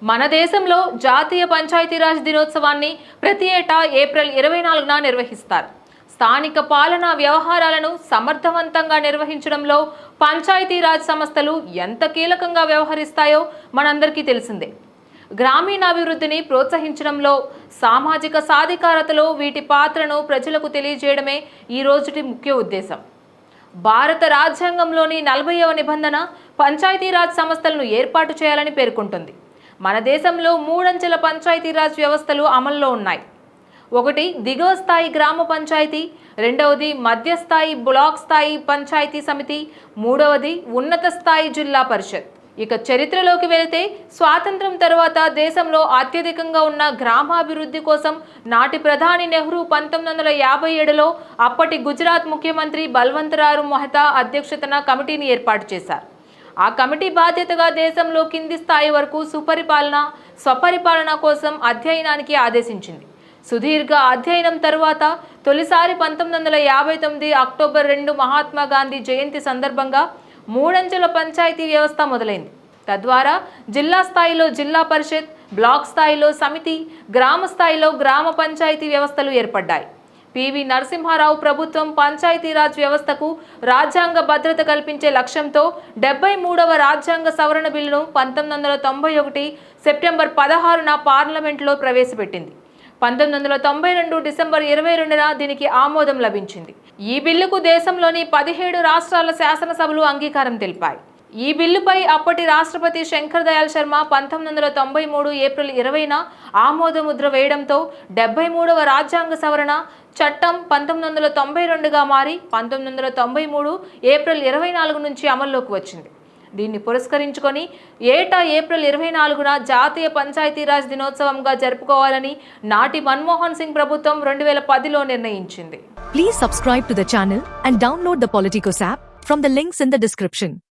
మన దేశంలో జాతీయ పంచాయతీరాజ్ దినోత్సవాన్ని ప్రతి ఏటా ఏప్రిల్ 24న నిర్వహిస్తారు. స్థానిక పాలనా వ్యవహారాలను సమర్థవంతంగా నిర్వహించడంలో పంచాయతీరాజ్ సంస్థలు ఎంత కీలకంగా వ్యవహరిస్తాయో మనందరికీ తెలిసిందే. గ్రామీణాభివృద్ధిని ప్రోత్సహించడంలో, సామాజిక సాధికారతలో వీటి పాత్రను ప్రజలకు తెలియజేయడమే ఈ రోజుటి ముఖ్య ఉద్దేశం. భారత రాజ్యాంగంలోని 40వ నిబంధన పంచాయతీరాజ్ సంస్థలను ఏర్పాటు చేయాలని పేర్కొంటుంది. మన దేశంలో మూడంచెల పంచాయతీరాజ్ వ్యవస్థలు అమల్లో ఉన్నాయి. ఒకటి దిగువ స్థాయి గ్రామ పంచాయతీ, రెండవది మధ్యస్థాయి బ్లాక్ స్థాయి పంచాయతీ సమితి, మూడవది ఉన్నత స్థాయి జిల్లా పరిషత్. ఇక చరిత్రలోకి వెళితే స్వాతంత్రం తర్వాత దేశంలో అత్యధికంగా ఉన్న గ్రామాభివృద్ధి కోసం నాటి ప్రధాని నెహ్రూ 1957లో అప్పటి గుజరాత్ ముఖ్యమంత్రి బల్వంతరావు మెహతా అధ్యక్షతన కమిటీని ఏర్పాటు చేశారు. ఆ కమిటీ బాధ్యతగా దేశంలో కింది స్థాయి వరకు సుపరిపాలన, స్వపరిపాలన కోసం అధ్యయనానికి ఆదేశించింది. సుదీర్ఘ అధ్యయనం తరువాత తొలిసారి 1959 అక్టోబర్ 2 మహాత్మా గాంధీ జయంతి సందర్భంగా మూడంచెల పంచాయతీ వ్యవస్థ మొదలైంది. తద్వారా జిల్లా స్థాయిలో జిల్లా పరిషత్, బ్లాక్ స్థాయిలో సమితి, గ్రామ స్థాయిలో గ్రామ పంచాయతీ వ్యవస్థలు ఏర్పడ్డాయి. పివి నరసింహారావు ప్రభుత్వం పంచాయతీరాజ్ వ్యవస్థకు రాజ్యాంగ భద్రత కల్పించే లక్ష్యంతో 73వ రాజ్యాంగ సవరణ బిల్లును 1991 సెప్టెంబర్ 16న పార్లమెంట్లో ప్రవేశపెట్టింది. 1992 డిసెంబర్ 22న దీనికి ఆమోదం లభించింది. ఈ బిల్లుకు దేశంలోని 17 రాష్ట్రాల శాసనసభలు అంగీకారం తెలిపాయి. ఈ బిల్లుపై అప్పటి రాష్ట్రపతి శంకర్ దయాళ్ శర్మ 1993 ఏప్రిల్ 20న ఆమోద ముద్ర వేయడంతో 73వ రాజ్యాంగ సవరణ చట్టం 1992గా మారి 1993 ఏప్రిల్ 24 నుంచి అమల్లోకి వచ్చింది. దీన్ని పురస్కరించుకొని ఏటా ఏప్రిల్ 24న జాతీయ పంచాయతీరాజ్ దినోత్సవంగా జరుపుకోవాలని నాటి మన్మోహన్ సింగ్ ప్రభుత్వం 2010లో నిర్ణయించింది. Please subscribe to the channel and download the Politicos app from the links in the description.